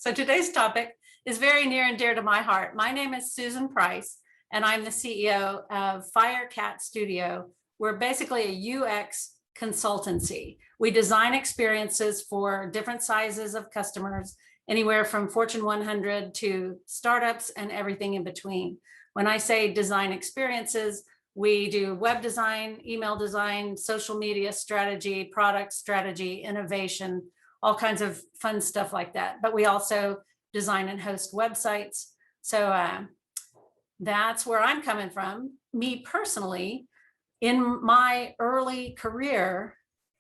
So today's topic is very near and dear to my heart. My name is Susan Price, and I'm the CEO of Firecat Studio. We're basically a UX consultancy. We design experiences for different sizes of customers, anywhere from Fortune 100 to startups and everything in between. When I say design experiences, we do web design, email design, social media strategy, product strategy, innovation, all kinds of fun stuff like that. But we also design and host websites. So that's where I'm coming from. Me personally, in my early career,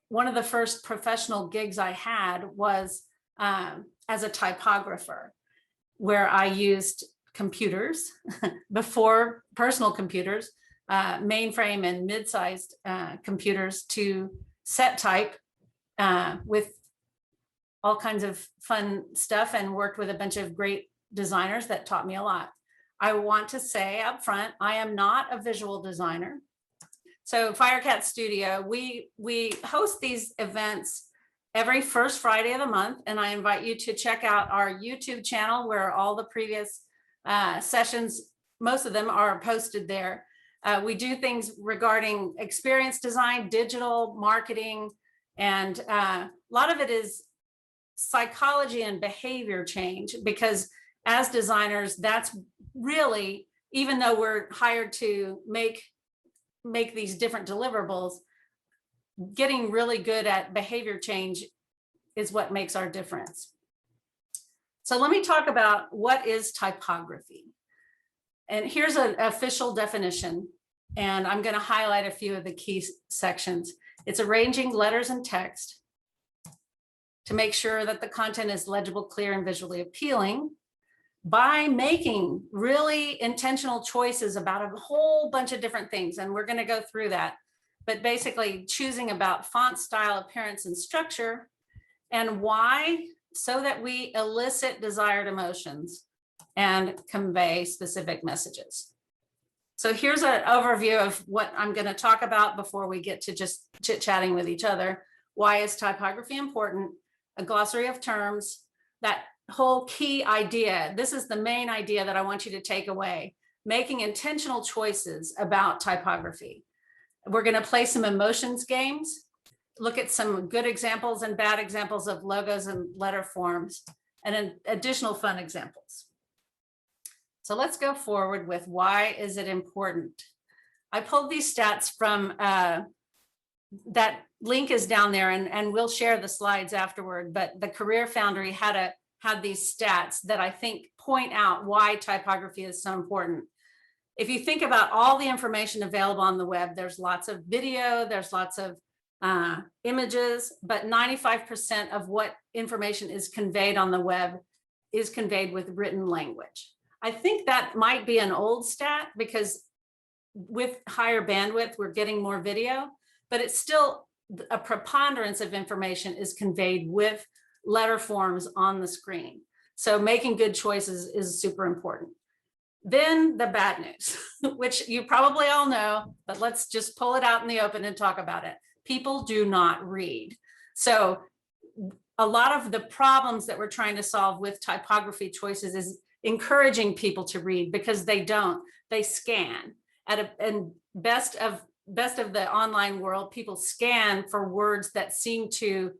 one of the first professional gigs I had was as a typographer, where I used computers before personal computers, mainframe and mid-sized computers to set type with all kinds of fun stuff, and worked with a bunch of great designers that taught me a lot. I want to say up front, I am not a visual designer. So Firecat Studio, we host these events every first Friday of the month, and I invite you to check out our YouTube channel where all the previous sessions, most of them are posted there. We do things regarding experience design, digital marketing, and a lot of it is psychology and behavior change, because as designers, that's really, even though we're hired to make these different deliverables, getting really good at behavior change is what makes our difference. So let me talk about what is typography. And here's an official definition, and I'm going to highlight a few of the key sections. It's arranging letters and text to make sure that the content is legible, clear, and visually appealing by making really intentional choices about a whole bunch of different things. And we're going to go through that, but basically choosing about font style, appearance, and structure. And why? So that we elicit desired emotions and convey specific messages. So here's an overview of what I'm going to talk about before we get to just chit-chatting with each other. Why is typography important? A glossary of terms, that whole key idea. This is the main idea that I want you to take away. Making intentional choices about typography. We're going to play some emotions games, look at some good examples and bad examples of logos and letter forms, and additional fun examples. So let's go forward with why is it important. I pulled these stats from that link is down there, and we'll share the slides afterward, but the Career Foundry had these stats that I think point out why typography is so important. If you think about all the information available on the web, there's lots of video, there's lots of images, but 95% of what information is conveyed on the web is conveyed with written language. I think that might be an old stat, because with higher bandwidth, we're getting more video, but it's still a preponderance of information is conveyed with letter forms on the screen. So making good choices is super important. Then the bad news, which you probably all know, but let's just pull it out in the open and talk about it. People do not read. So a lot of the problems that we're trying to solve with typography choices is encouraging people to read, because they don't. They scan. And best of the online world, people scan for words that seem to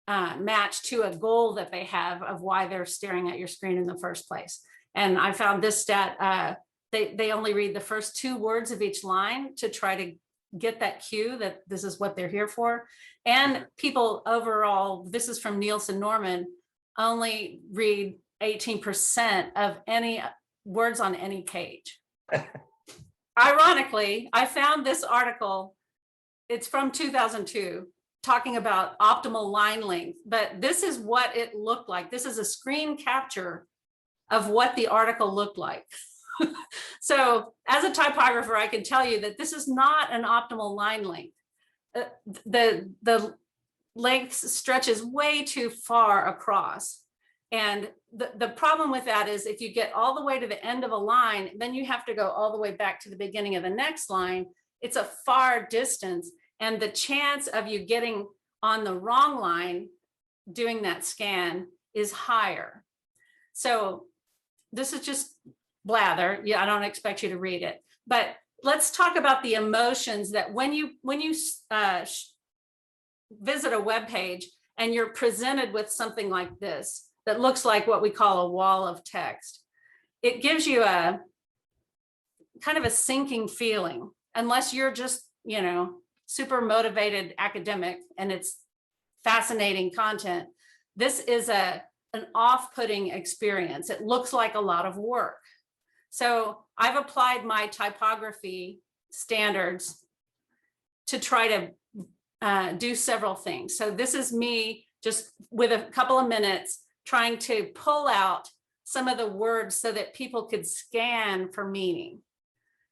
match to a goal that they have of why they're staring at your screen in the first place. And I found this stat, they only read the first 2 words of each line to try to get that cue that this is what they're here for. And people overall, this is from Nielsen Norman, only read 18% of any words on any page. Ironically, I found this article, it's from 2002, talking about optimal line length, but this is what it looked like. This is a screen capture of what the article looked like. So as a typographer, I can tell you that this is not an optimal line length. The length stretches way too far across. And the problem with that is if you get all the way to the end of a line, then you have to go all the way back to the beginning of the next line. It's a far distance. And the chance of you getting on the wrong line doing that scan is higher. So this is just blather. Yeah, I don't expect you to read it, but let's talk about the emotions that when you visit a web page and you're presented with something like this that looks like what we call a wall of text. It gives you a kind of a sinking feeling, unless you're just, you know, super motivated academic and it's fascinating content. This is an off-putting experience. It looks like a lot of work. So I've applied my typography standards to try to do several things. So this is me just with a couple of minutes trying to pull out some of the words so that people could scan for meaning.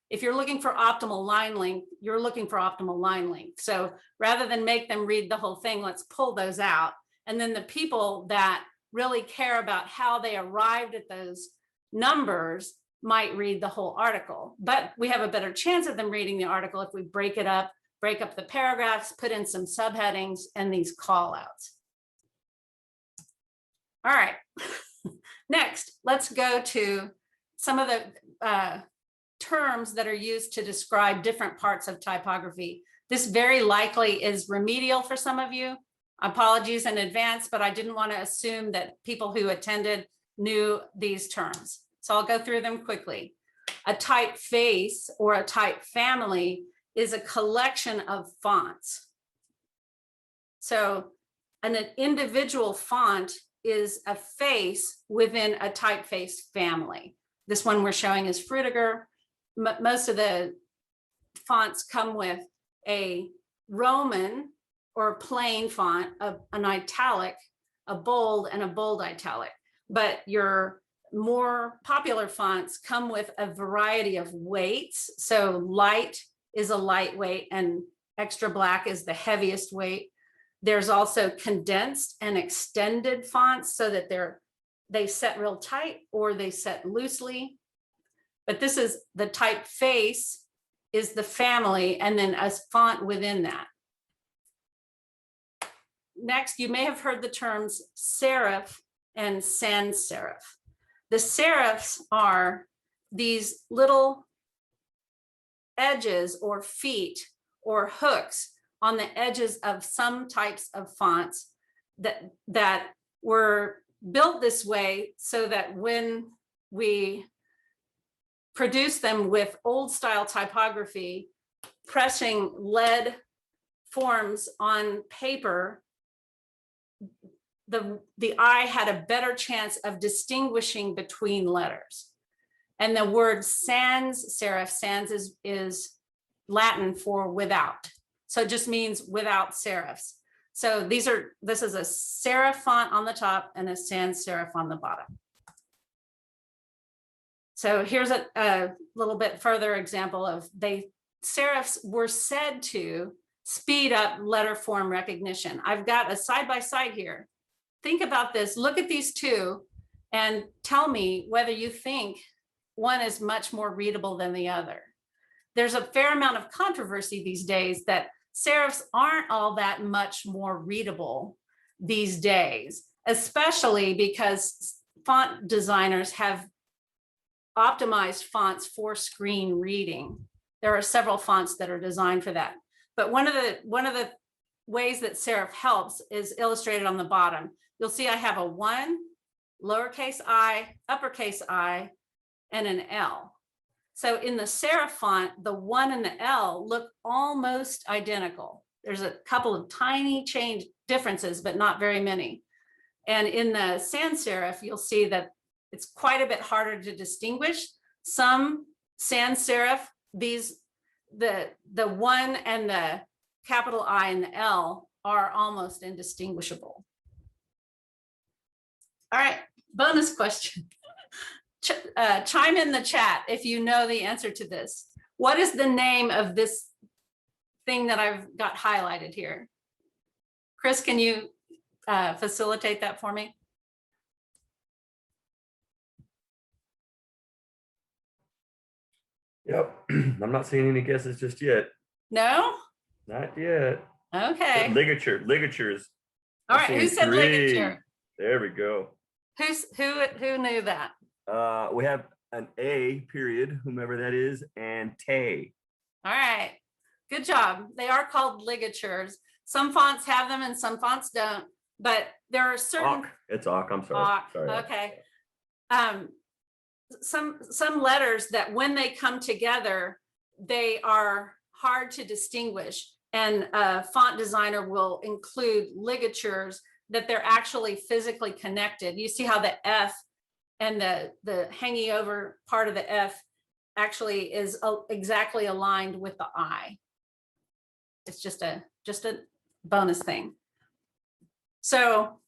If you're looking for optimal line length, you're looking for optimal line length. So rather than make them read the whole thing, let's pull those out. And then the people that really care about how they arrived at those numbers might read the whole article. But we have a better chance of them reading the article if we break it up, break up the paragraphs, put in some subheadings and these call outs. All right. Next, let's go to some of the terms that are used to describe different parts of typography. This very likely is remedial for some of you. Apologies in advance, but I didn't want to assume that people who attended knew these terms. So I'll go through them quickly. A typeface or a type family is a collection of fonts. So an individual font is a face within a typeface family. This one we're showing is Frutiger. Most of the fonts come with a Roman or plain font, an italic, a bold, and a bold italic. But your more popular fonts come with a variety of weights. So light is a lightweight and extra black is the heaviest weight. There's also condensed and extended fonts so that they set real tight or they set loosely. But this is the typeface is the family and then a font within that. Next, you may have heard the terms serif and sans serif. The serifs are these little edges or feet or hooks on the edges of some types of fonts that were built this way so that when we produce them with old style typography, pressing lead forms on paper, the eye had a better chance of distinguishing between letters. And the word sans serif, sans is Latin for without. So it just means without serifs. So this is a serif font on the top and a sans serif on the bottom. So here's a little bit further example of serifs were said to speed up letter form recognition. I've got a side-by-side here. Think about this, look at these two and tell me whether you think one is much more readable than the other. There's a fair amount of controversy these days that serifs aren't all that much more readable these days, especially because font designers have optimized fonts for screen reading. There are several fonts that are designed for that. But one of the ways that serif helps is illustrated on the bottom. You'll see I have a 1, lowercase I, uppercase I, and an L. So in the serif font, the 1 and the L look almost identical. There's a couple of tiny change differences, but not very many. And in the sans serif, you'll see that it's quite a bit harder to distinguish. Some sans serif, the 1 and the capital I and the L are almost indistinguishable. All right, bonus question. Chime in the chat if you know the answer to this. What is the name of this thing that I've got highlighted here? Chris, can you facilitate that for me? Yep, I'm not seeing any guesses just yet. No? Not yet. Okay. Ligatures. All right, who said ligature? There we go. Who knew that? We have an A period, whomever that is, and Tay. All right, good job. They are called ligatures. Some fonts have them and some fonts don't, but there are certain. It's awk. I'm sorry. Awk, Sorry. okay. Some letters that when they come together, they are hard to distinguish, and a font designer will include ligatures that they're actually physically connected. You see how the F and the hanging over part of the F actually is exactly aligned with the I. It's just a bonus thing. So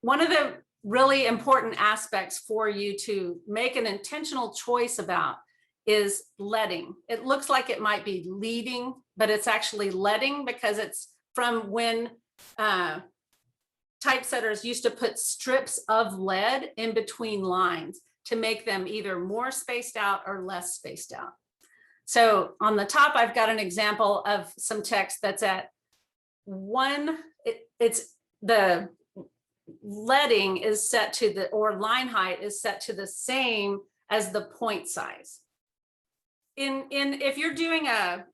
one of the really important aspects for you to make an intentional choice about is leading. It looks like it might be leading, but it's actually leading because it's from when typesetters used to put strips of lead in between lines to make them either more spaced out or less spaced out. So on the top, I've got an example of some text that's at one, it's the leading is set to the, or line height is set to the same as the point size. If you're doing a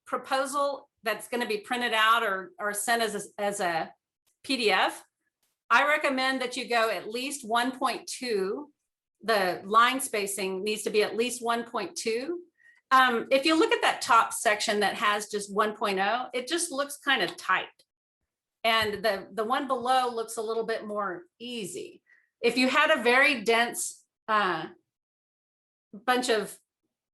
proposal that's going to be printed out or sent as a PDF, I recommend that you go at least 1.2. The line spacing needs to be at least 1.2. If you look at that top section that has just 1.0, it just looks kind of tight. And the one below looks a little bit more easy. If you had a very dense bunch of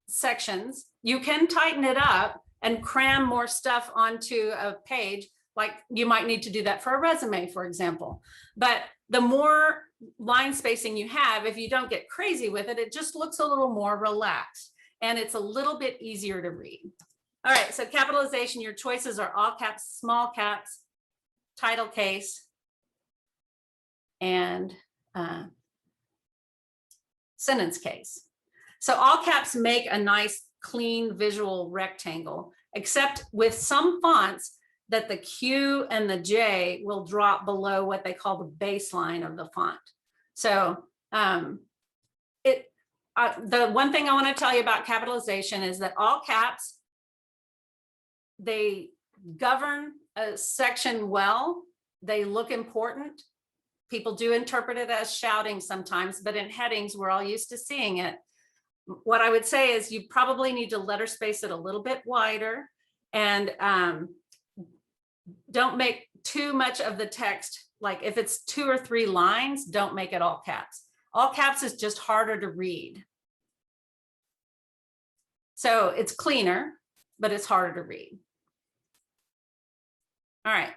sections, you can tighten it up and cram more stuff onto a page. Like you might need to do that for a resume, for example. But the more line spacing you have, if you don't get crazy with it, it just looks a little more relaxed and it's a little bit easier to read. All right, so capitalization, your choices are all caps, small caps, title case, and sentence case. So all caps make a nice clean visual rectangle, except with some fonts that the Q and the J will drop below what they call the baseline of the font. So the one thing I want to tell you about capitalization is that all caps, they govern a section well, they look important. People do interpret it as shouting sometimes, but in headings, we're all used to seeing it. What I would say is you probably need to letter space it a little bit wider, and don't make too much of the text. Like if it's 2 or 3 lines, don't make it all caps. All caps is just harder to read. So it's cleaner, but it's harder to read. All right.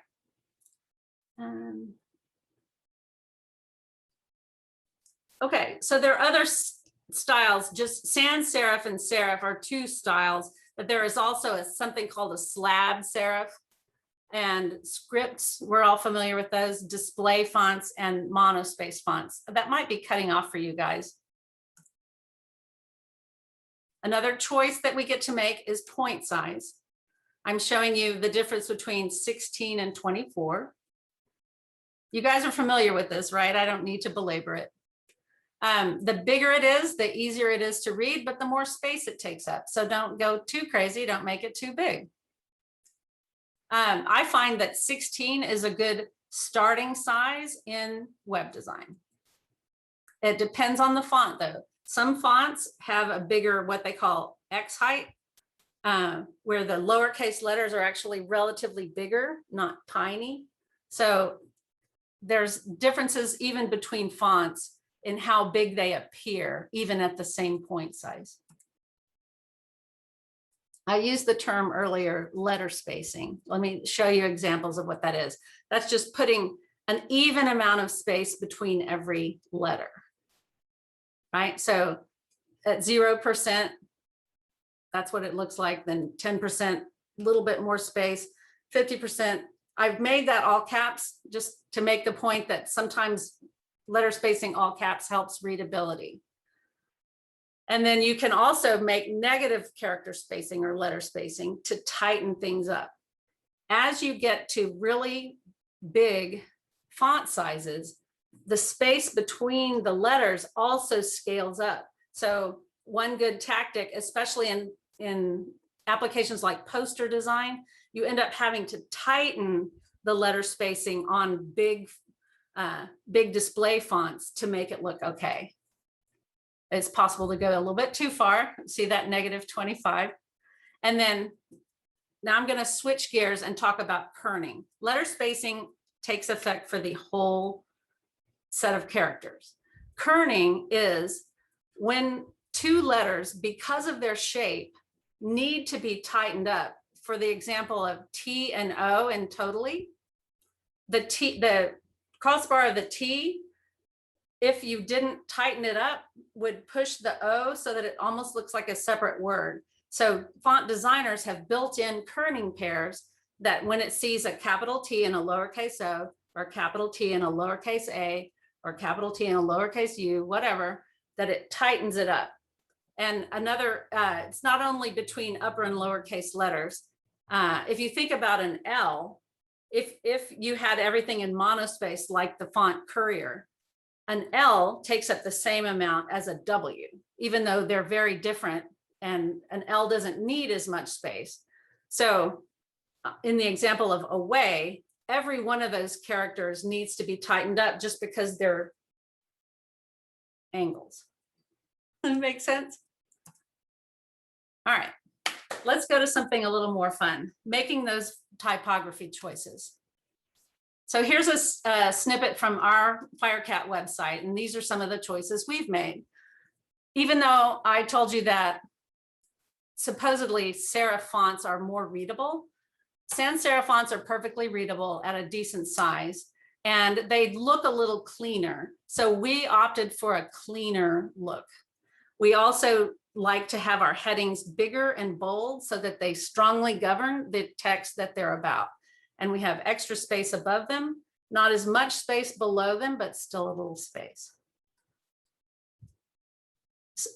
Okay, so there are other styles. Just sans serif and serif are 2 styles, but there is also something called a slab serif, and scripts, we're all familiar with those, display fonts and monospace fonts. That might be cutting off for you guys. Another choice that we get to make is point size. I'm showing you the difference between 16 and 24. You guys are familiar with this, right? I don't need to belabor it. The bigger it is, the easier it is to read, but the more space it takes up. So don't go too crazy, don't make it too big. I find that 16 is a good starting size in web design. It depends on the font though. Some fonts have a bigger, what they call X height, where the lowercase letters are actually relatively bigger, not tiny. So there's differences even between fonts in how big they appear, even at the same point size. I used the term earlier, letter spacing. Let me show you examples of what that is. That's just putting an even amount of space between every letter, right? So at 0%, that's what it looks like. Then 10%, a little bit more space, 50%. I've made that all caps just to make the point that sometimes letter spacing all caps helps readability. And then you can also make negative character spacing or letter spacing to tighten things up. As you get to really big font sizes, the space between the letters also scales up. So one good tactic, especially in applications like poster design, you end up having to tighten the letter spacing on big display fonts to make it look okay. It's possible to go a little bit too far. See that -25. And then now I'm going to switch gears and talk about kerning. Letter spacing takes effect for the whole set of characters. Kerning is when two letters, because of their shape, need to be tightened up. For the example of T and O in totally, the crossbar of the T, if you didn't tighten it up, would push the O so that it almost looks like a separate word. So font designers have built in kerning pairs that when it sees a capital T and a lowercase o, or a capital T and a lowercase a, or capital T and a lowercase u, whatever, that it tightens it up. And another, it's not only between upper and lowercase letters. If you think about an L, if you had everything in monospace like the font Courier, an L takes up the same amount as a W, even though they're very different, and an L doesn't need as much space. So in the example of away, every one of those characters needs to be tightened up just because they're angles. Does that make sense? All right, let's go to something a little more fun, making those typography choices. So here's a snippet from our Firecat website, and these are some of the choices we've made. Even though I told you that supposedly serif fonts are more readable, sans serif fonts are perfectly readable at a decent size, and they look a little cleaner. So we opted for a cleaner look. We also like to have our headings bigger and bold so that they strongly govern the text that they're about. And we have extra space above them, not as much space below them, but still a little space.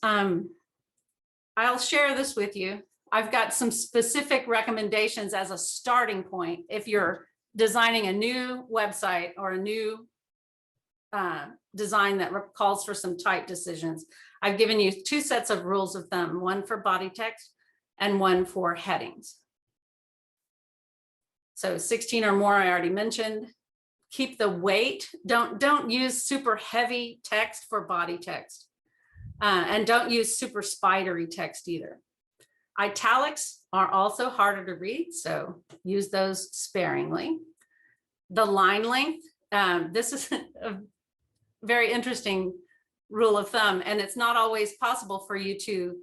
I'll share this with you. I've got some specific recommendations as a starting point if you're designing a new website or a new design that calls for some type decisions. I've given you two sets of rules of thumb, one for body text and one for headings. So 16 or more, I already mentioned. Keep the weight. Don't use super heavy text for body text. And don't use super spidery text either. Italics are also harder to read, so use those sparingly. The line length, this is a very interesting rule of thumb, and it's not always possible for you to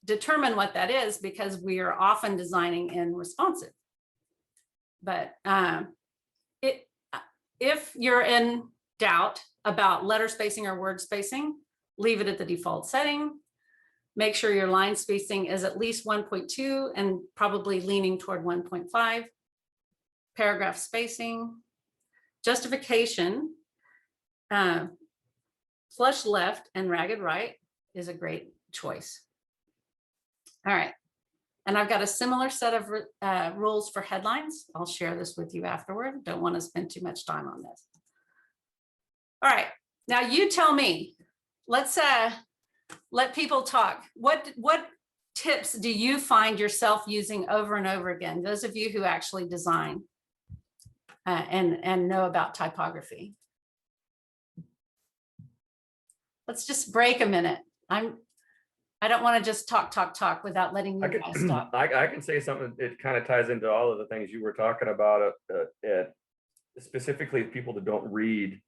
determine what that is because we are often designing in responsive. But if you're in doubt about letter spacing or word spacing, leave it at the default setting. Make sure your line spacing is at least 1.2 and probably leaning toward 1.5. Paragraph spacing. Justification. Flush left and ragged right is a great choice. All right. And I've got a similar set of rules for headlines. I'll share this with you afterward. Don't want to spend too much time on this. All right. Now you tell me. Let's let people talk. What tips do you find yourself using over and over again? Those of you who actually design and know about typography. Let's just break a minute. I don't want to just talk without letting you guys stop. I can say something. It kind of ties into all of the things you were talking about, specifically people that don't read.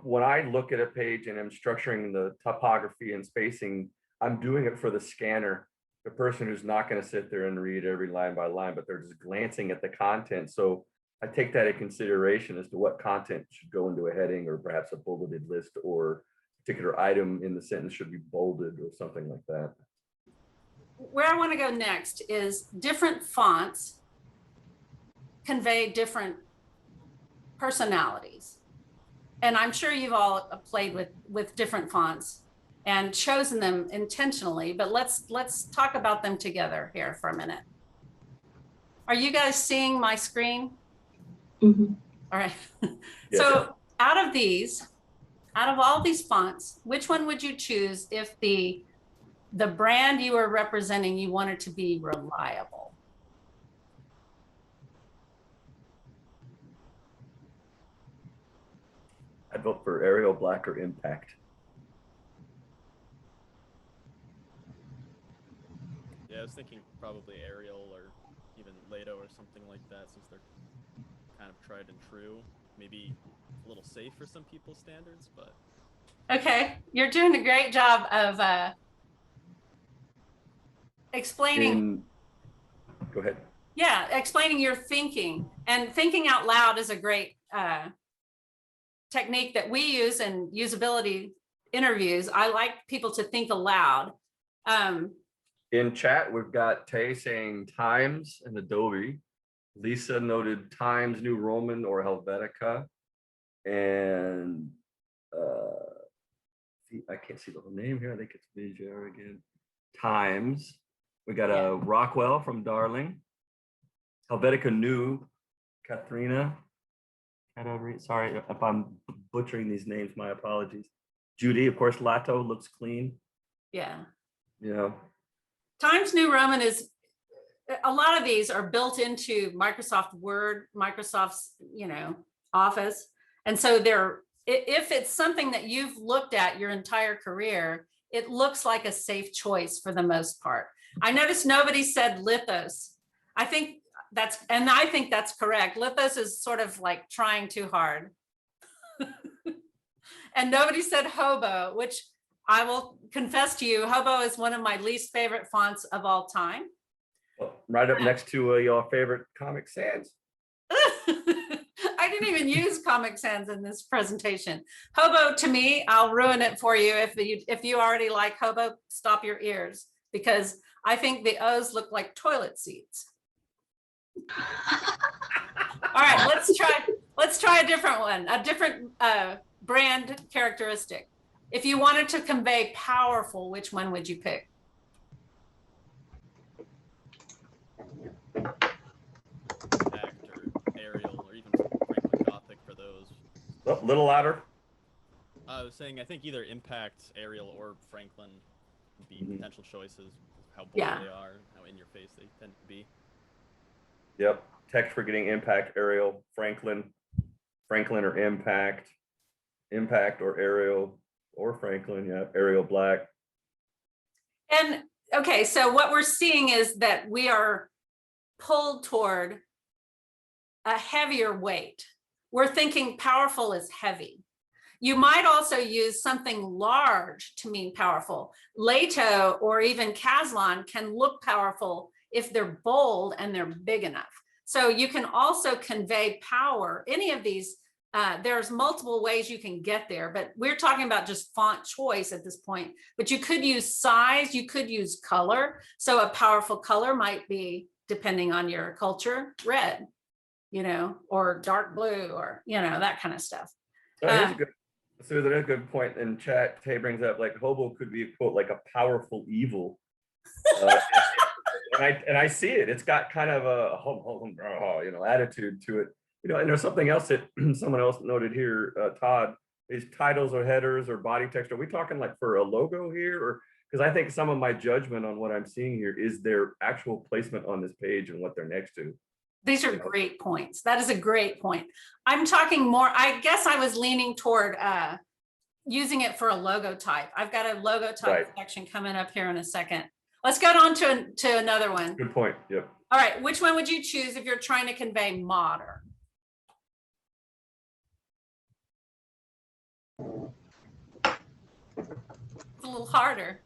When I look at a page and I'm structuring the typography and spacing, I'm doing it for the scanner, the person who's not going to sit there and read every line by line, but they're just glancing at the content. So I take that into consideration as to what content should go into a heading or perhaps a bulleted list, or particular item in the sentence should be bolded or something like that. Where I want to go next is different fonts convey different personalities. And I'm sure you've all played with different fonts and chosen them intentionally, but let's talk about them together here for a minute. Are you guys seeing my screen? Mm-hmm. All right. Yes. So out of these, Out of all these fonts, which one would you choose if the brand you are representing, you want it to be reliable? I'd vote for Arial Black or Impact. Yeah, I was thinking probably Arial or even Lato or something like that, since they're kind of tried and true. Maybe a little safe for some people's standards, but Okay, you're doing a great job of explaining. Go ahead. Yeah, explaining your thinking, and thinking out loud is a great technique that we use in usability interviews. I like people to think aloud. In chat, we've got Tay saying Times and Adobe. Lisa noted Times New Roman or Helvetica. And I can't see the whole name here. I think it's Vijar again. Times. We got a Rockwell from Darling. Helvetica New, Katharina. Sorry if I'm butchering these names, my apologies. Judy, of course, Lato looks clean. Yeah. You know. Times New Roman is, a lot of these are built into Microsoft Word, Microsoft's, Office. And so if it's something that you've looked at your entire career, it looks like a safe choice for the most part. I noticed nobody said Lithos. I think that's correct. Lithos is sort of like trying too hard. And nobody said Hobo, which I will confess to you, Hobo is one of my least favorite fonts of all time. Right up next to your favorite Comic Sans. I didn't even use Comic Sans in this presentation. Hobo, to me, I'll ruin it for you. If you already like Hobo, stop your ears, because I think the O's look like toilet seats. All right, let's try a different one, a different brand characteristic. If you wanted to convey powerful, which one would you pick? Arial, or even frankly Gothic for those. A little louder. I was saying, I think either Impact, Arial, or Franklin would be potential choices. How bold they are, how in your face they tend to be. Yep. Text for getting Impact, Arial, Franklin or Impact, Impact or Arial or Franklin. Yeah, Arial Black. And okay, so what we're seeing is that we are pulled toward a heavier weight. We're thinking powerful is heavy. You might also use something large to mean powerful. Lato or even Caslon can look powerful if they're bold and they're big enough. So you can also convey power. Any of these, there's multiple ways you can get there, but we're talking about just font choice at this point. But you could use size, you could use color. So a powerful color might be, depending on your culture, red, or dark blue, or, that kind of stuff. Here's a good, Susan, a good point in chat. Tay brings up, like, Hobo could be a quote, like a powerful evil. And I see it. It's got kind of a attitude to it. And there's something else that someone else noted here, Todd, is titles or headers or body text. Are we talking like for a logo here? Or because I think some of my judgment on what I'm seeing here is their actual placement on this page and what they're next to. These are great points. That is a great point. I'm talking more, I guess I was leaning toward using it for a logotype. I've got a logotype section coming up here in a second. Let's go on to another one. Good point. Yep. All right. Which one would you choose if you're trying to convey modern? It's a little harder.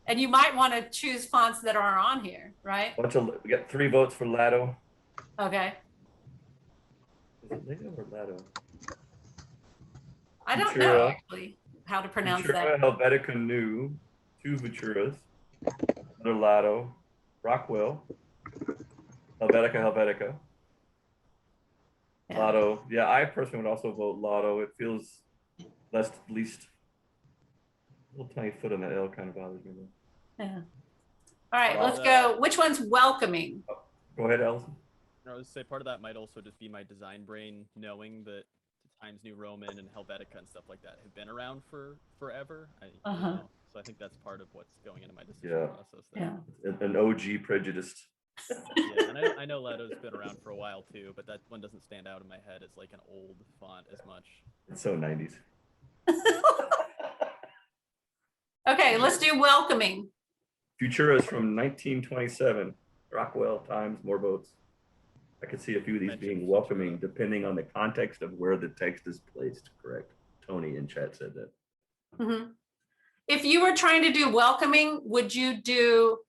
And you might want to choose fonts that are on here, right? We got 3 votes for Lato. Okay. Is it Lato or Lato? I don't know actually how to pronounce that. Helvetica New, 2 Venturas, another Lato, Rockwell, Helvetica. Yeah. Lato. Yeah, I personally would also vote Lato. It feels least a little tiny foot on that L kind of bothers me. Yeah. All right, let's go. Which one's welcoming? Go ahead, Allison. I would say part of that might also just be my design brain knowing that Times New Roman and Helvetica and stuff like that have been around for forever. Uh-huh. So I think that's part of what's going into my decision Yeah. process there. Yeah. An OG prejudiced. Yeah, and I know Leto's been around for a while too, but that one doesn't stand out in my head as like an old font as much. It's so 90s. Okay, let's do welcoming. Futuras from 1927. Rockwell, Times, more votes. I could see a few of these Mention being Futura. welcoming depending on the context of where the text is placed. Correct. Tony in chat said that. Mhm. If you were trying to do welcoming, would you do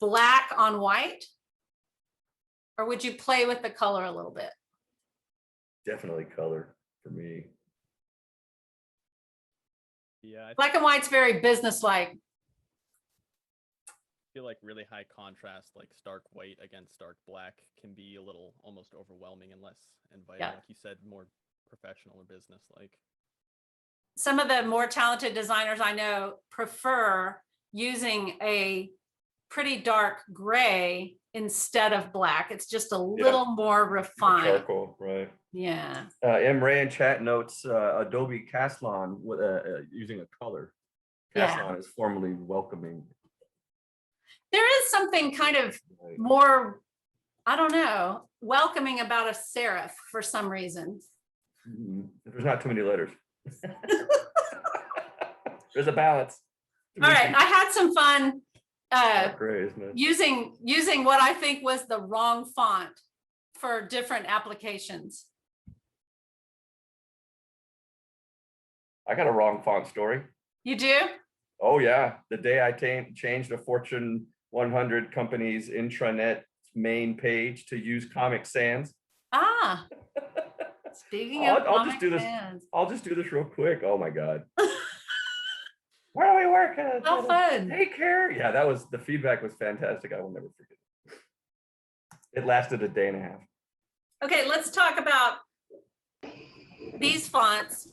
black on white? Or would you play with the color a little bit? Definitely color for me. Yeah, I Black and white's very businesslike. feel like really high contrast, like stark white against stark black, can be a little almost overwhelming and less inviting. Yeah. Like you said, more professional or business like. Some of the more talented designers I know prefer using a pretty dark gray instead of black. It's just a little more refined. Charcoal, right. Yeah. M. Ray in chat notes Adobe Caslon with using a color. Caslon is formally welcoming. There is something kind of Right. more, I don't know, welcoming about a serif for some reason. There's not too many letters. There's a balance. All right, I had some fun Gray, isn't it? using what I think was the wrong font for different applications. I got a wrong font story. You do? Oh yeah, the day I changed a Fortune 100 company's intranet main page to use Comic Sans. Ah, speaking of I'll just do this. Sans. I'll just do this real quick. Oh my God. Where do we work at? How fun. Daycare. Yeah, the feedback was fantastic. I will never forget it. It lasted a day and a half. Okay, let's talk about these fonts.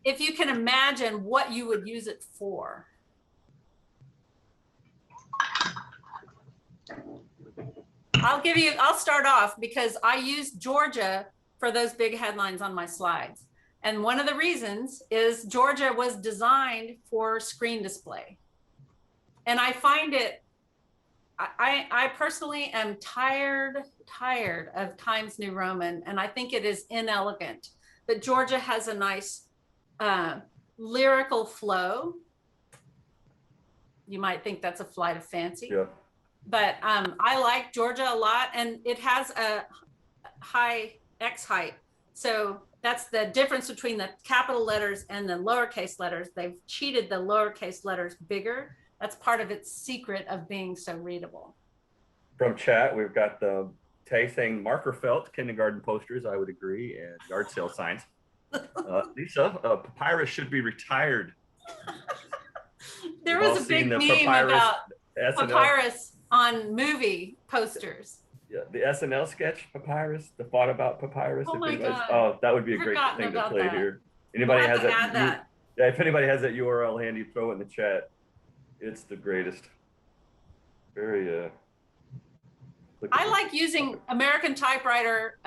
If you can imagine what you would use it for. I'll start off because I use Georgia for those big headlines on my slides. And one of the reasons is Georgia was designed for screen display. And I find it, I personally am tired of Times New Roman, and I think it is inelegant. But Georgia has a nice lyrical flow. You might think that's a flight of fancy. Yeah. But I like Georgia a lot, and it has a high X height. So that's the difference between the capital letters and the lowercase letters. They've cheated the lowercase letters bigger. That's part of its secret of being so readable. From chat, we've got the Tay saying marker felt, kindergarten posters, I would agree, and yard sale signs. Lisa, papyrus should be retired. There We've was all a big seen the meme about SNL. papyrus on movie posters. Yeah, the SNL sketch papyrus, the font about papyrus. Oh if my anybody's- God. Oh, that would be a great Forgotten thing to about play that. here. Anybody We'll has have to that? add that. Yeah, if anybody has that URL handy, throw it in the chat. It's the greatest. Very I like using American Typewriter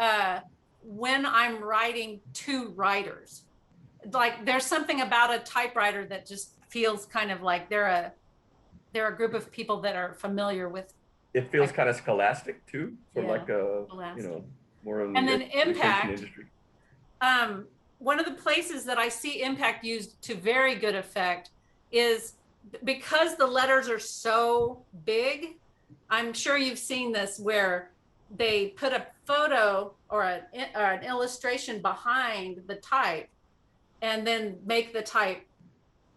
when I'm writing to writers. Like there's something about a typewriter that just feels kind of like they're a group of people that are familiar with. It feels kind of scholastic too, sort of Yeah, like a scholastic. more in And the then education Impact. industry. One of the places that I see Impact used to very good effect is because the letters are so big. I'm sure you've seen this where they put a photo or an illustration behind the type and then make the type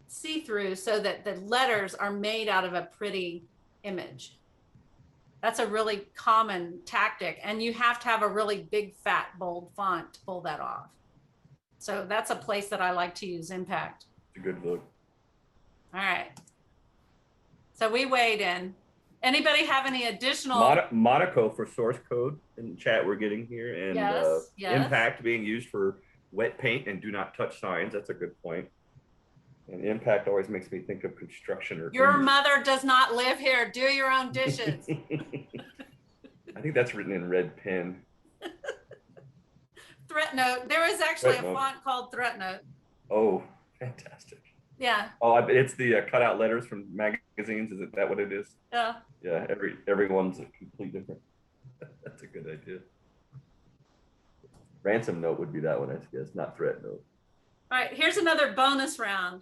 see-through so that the letters are made out of a pretty image. That's a really common tactic, and you have to have a really big, fat, bold font to pull that off. So that's a place that I like to use Impact. It's a good look. All right. So we weighed in. Anybody have any additional? Monaco for source code in the chat we're getting here, and Yes. Impact being used for wet paint and do not touch signs. That's a good point. And Impact always makes me think of construction or Your mother does not live here. Do your own dishes. I think that's written in red pen. Threat Note. There is actually Threat a Note. font called Threat Note. Oh, fantastic. Yeah. Oh, it's the cutout letters from magazines. Is it that what it is? Yeah. Yeah, everyone's a complete different. That's a good idea. Ransom note would be that one, I guess, not threat note. All right, here's another bonus round.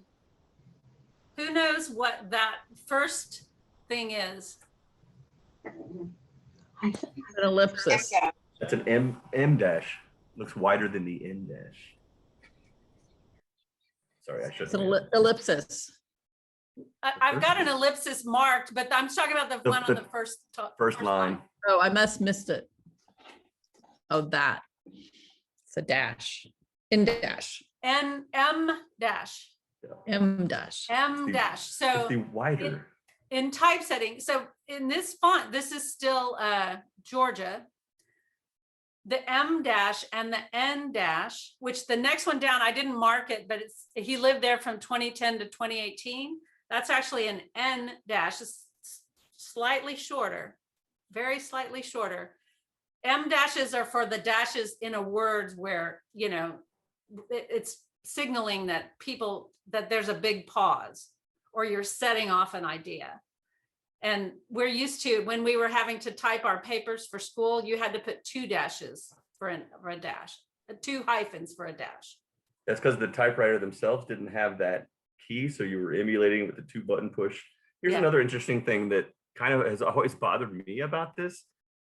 Who knows what that first thing is? An ellipsis. That's an M dash. Looks wider than the N dash. Sorry, I It's shouldn't. an ellipsis. I've got an ellipsis marked, but I'm talking about the one on the first line. Oh, I missed it. Oh, that. It's a dash. In dash. And M dash. M dash. M dash. So It's the wider. in typesetting, so in this font, this is still Georgia. The M dash and the N dash, which the next one down, I didn't mark it, but he lived there from 2010 to 2018. That's actually an N dash, it's slightly shorter, very slightly shorter. M dashes are for the dashes in a word where, you know, it's signaling that that there's a big pause or you're setting off an idea. And we're used to, when we were having to type our papers for school, you had to put 2 dashes for a dash, 2 hyphens for a dash. That's because the typewriter themselves didn't have that key, so you were emulating with the 2-button push. Here's another interesting thing that kind of has always bothered me about this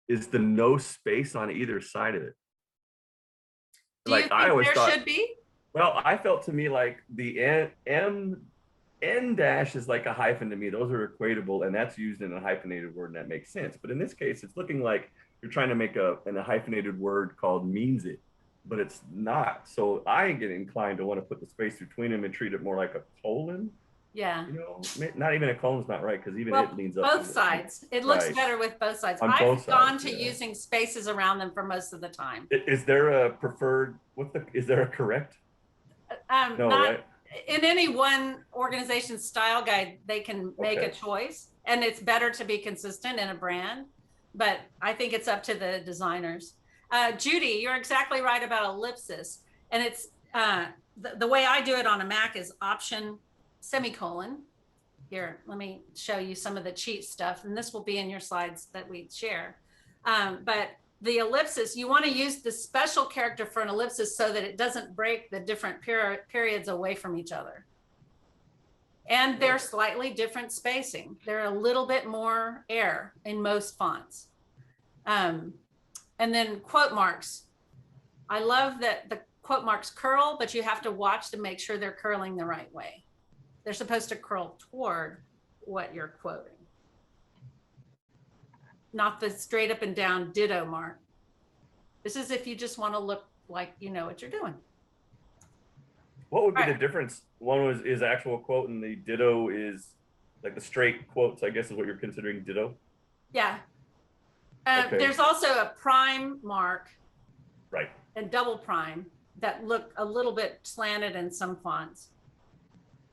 is the no space on either side of it. Do you Like think I always there thought, should be? well, I felt to me like the N dash is like a hyphen to me. Those are equatable, and that's used in a hyphenated word, and that makes sense. But in this case, it's looking like you're trying to make a hyphenated word called means it, but it's not. So I get inclined to want to put the space between them and treat it more like a colon. Yeah. You know, not even a colon's not right, because even Well, it leans up. both sides. It looks Right. better with both sides. On I've both gone sides, to yeah. using spaces around them for most of the time. Is there a preferred? Is there a correct? No, Not right? in any one organization's style guide, they can make a Okay. choice, and it's better to be consistent in a brand, but I think it's up to the designers. Judy, you're exactly right about ellipsis, and it's the way I do it on a Mac is Option semicolon. Here, let me show you some of the cheat stuff, and this will be in your slides that we share. But the ellipsis, you want to use the special character for an ellipsis so that it doesn't break the different periods away from each other. And they're slightly different spacing. They're a little bit more air in most fonts. And then quote marks. I love that the quote marks curl, but you have to watch to make sure they're curling the right way. They're supposed to curl toward what you're quoting, not the straight up and down ditto mark. This is if you just want to look like you know what you're doing. What would be the difference? One is actual quote, and the ditto is like the straight quotes, I guess is what you're considering ditto. Yeah. Okay. There's also a prime mark, Right, and double prime that look a little bit slanted in some fonts.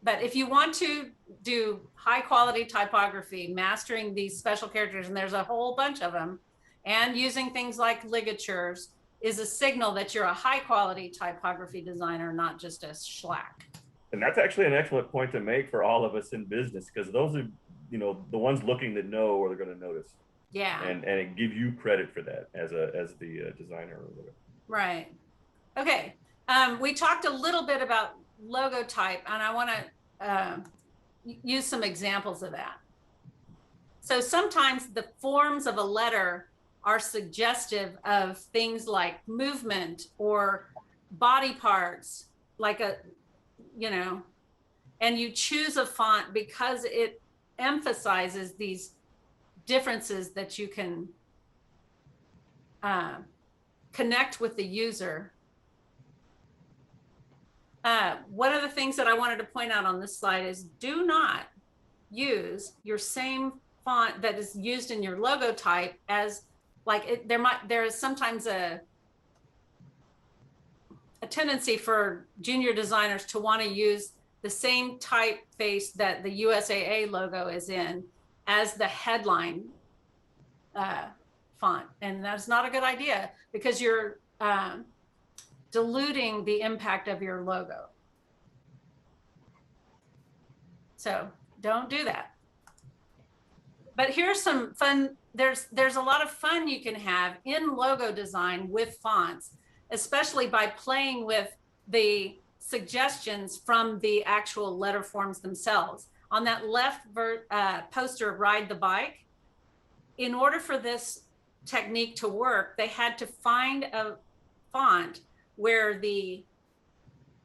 But if you want to do high quality typography, mastering these special characters, and there's a whole bunch of them, and using things like ligatures is a signal that you're a high quality typography designer, not just a schlack. and that's actually an excellent point to make for all of us in business, because those are, you know, the ones looking that know or they're going to notice. Yeah. And it give you credit for that as the designer or whatever. Right. Okay. We talked a little bit about Logotype, and I want to use some examples of that. So sometimes the forms of a letter are suggestive of things like movement or body parts, like and you choose a font because it emphasizes these differences that you can connect with the user. One of the things that I wanted to point out on this slide is do not use your same font that is used in your Logotype as like there is sometimes a tendency for junior designers to want to use the same typeface that the USAA logo is in as the headline font, and that's not a good idea because your diluting the impact of your logo. So don't do that. But here's some fun. There's a lot of fun you can have in logo design with fonts, especially by playing with the suggestions from the actual letter forms themselves. On that left poster, Ride the Bike, in order for this technique to work, they had to find a font where the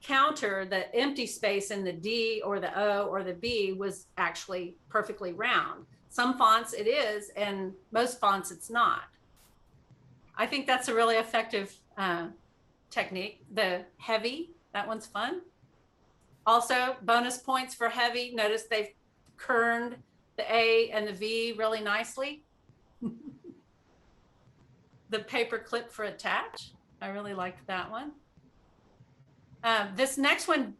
counter, the empty space in the D or the O or the B was actually perfectly round. Some fonts it is, and most fonts it's not. I think that's a really effective technique. The heavy, that one's fun. Also, bonus points for heavy. Notice they've kerned the A and the V really nicely. The paper clip for attach. I really liked that one. This next one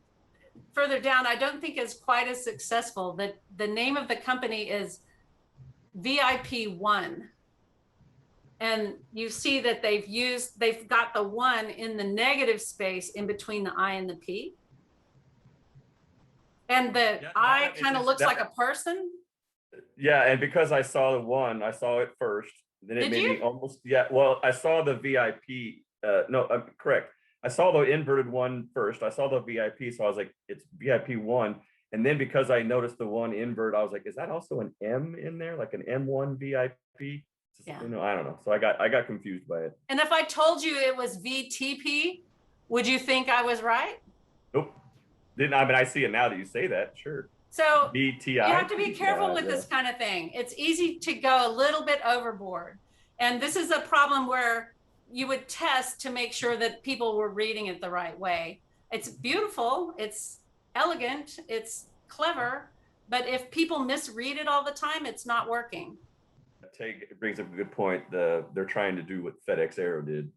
further down, I don't think is quite as successful. The name of the company is VIP1. And you see that they've got the 1 in the negative space in between the I and the P. And the I kind of looks like a person. Yeah, and because I saw the 1, I saw it first. Then it made me almost, yeah, well, I saw the VIP. No, I'm correct. I saw the inverted 1 first. I saw the VIP, so I was like, it's VIP1. And then because I noticed the 1 invert, I was like, is that also an M in there, like an M1 VIP? Yeah. You know, I don't know. So I got confused by it. And if I told you it was VTP, would you think I was right? Nope. Didn't I mean, I see it now that you say that. Sure. So VTI. you have to be careful with this kind of thing. It's easy to go a little bit overboard. And this is a problem where you would test to make sure that people were reading it the right way. It's beautiful, it's elegant, it's clever, but if people misread it all the time, it's not working. It brings up a good point. They're trying to do what FedEx Aero did.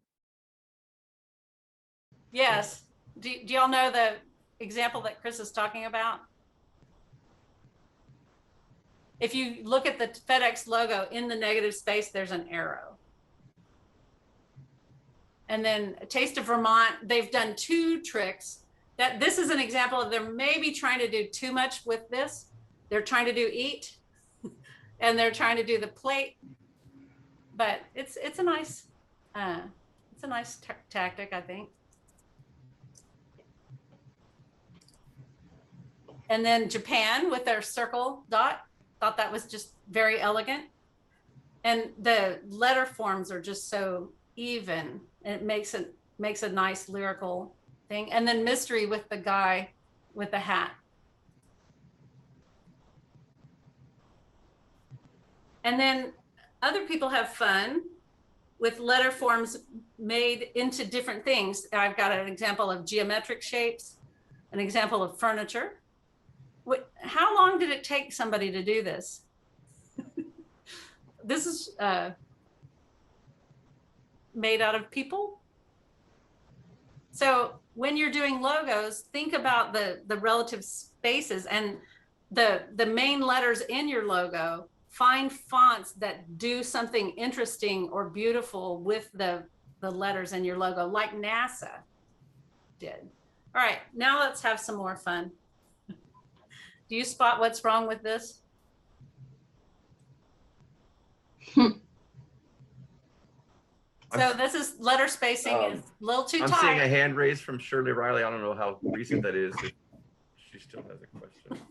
Yes. Do y'all know the example that Chris is talking about? If you look at the FedEx logo in the negative space, there's an arrow. And then Taste of Vermont, they've done 2 tricks. That this is an example of they're maybe trying to do too much with this. They're trying to do eat, and they're trying to do the plate. But it's a nice tactic, I think. And then Japan with their circle dot, thought that was just very elegant. And the letter forms are just so even. And it makes a nice lyrical thing. And then mystery with the guy with the hat. And then other people have fun with letter forms made into different things. I've got an example of geometric shapes, an example of furniture. How long did it take somebody to do this? This is made out of people. So when you're doing logos, think about the relative spaces and the main letters in your logo. Find fonts that do something interesting or beautiful with the letters in your logo, like NASA did. All right, now let's have some more fun. Do you spot what's wrong with this? So this is letter spacing is a little too tight. I'm seeing a hand raised from Shirley Riley. I don't know how recent that is. She still has a question.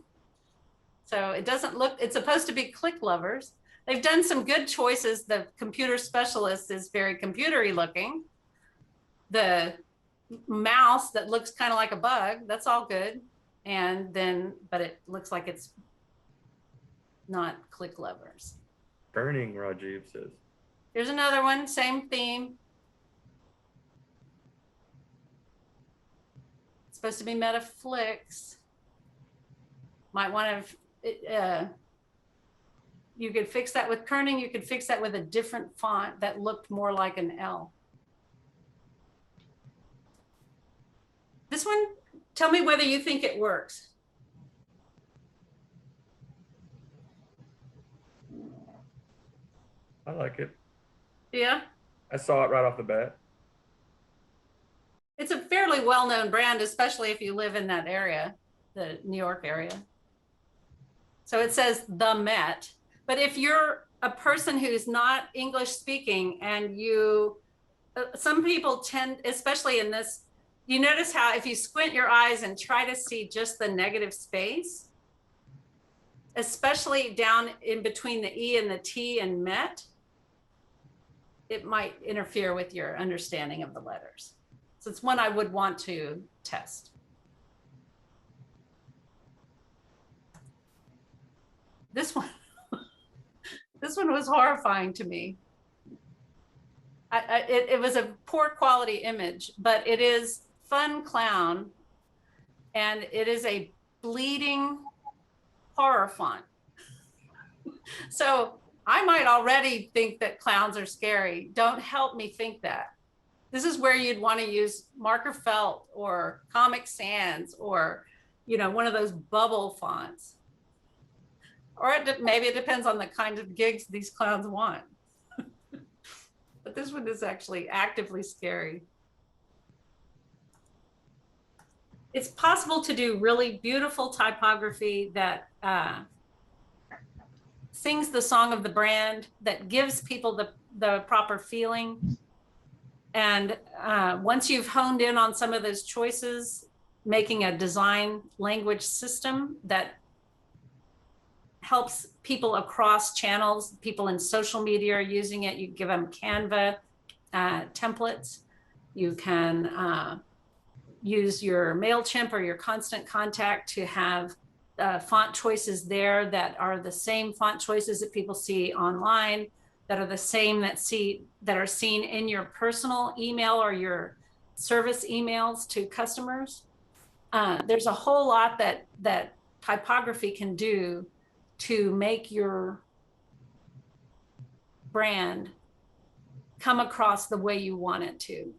So it doesn't look, it's supposed to be click lovers. They've done some good choices. The computer specialist is very computery looking. The mouse that looks kind of like a bug, that's all good. And then, but it looks like it's not click lovers. Burning, Rajiv says. Here's another one, same theme. It's supposed to be Metaflix. Might want to, you could fix that with kerning. You could fix that with a different font that looked more like an L. This one, tell me whether you think it works. I like it. Yeah. I saw it right off the bat. It's a fairly well-known brand, especially if you live in that area, the New York area. So it says the Met, but if you're a person who's not English speaking and you, some people tend, especially in this, you notice how if you squint your eyes and try to see just the negative space, especially down in between the E and the T and Met, it might interfere with your understanding of the letters. So it's one I would want to test. This one, this one was horrifying to me. It was a poor quality image, but it is Fun Clown, and it is a bleeding horror font. So I might already think that clowns are scary. Don't help me think that. This is where you'd want to use marker felt or Comic Sans or, you know, one of those bubble fonts. Or maybe it depends on the kind of gigs these clowns want. But this one is actually actively scary. It's possible to do really beautiful typography that sings the song of the brand, that gives people the proper feeling. And once you've honed in on some of those choices, making a design language system that helps people across channels, people in social media are using it. You give them Canva templates. You can use your MailChimp or your Constant Contact to have font choices there that are the same font choices that people see online, that are the same that are seen in your personal email or your service emails to customers. There's a whole lot that typography can do to make your brand come across the way you want it to.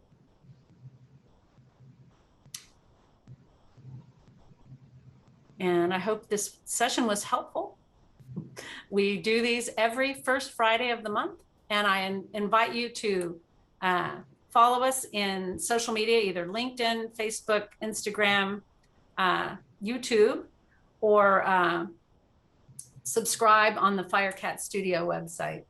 And I hope this session was helpful. We do these every first Friday of the month, and I invite you to follow us in social media, either LinkedIn, Facebook, Instagram, YouTube, or subscribe on the Firecat Studio website.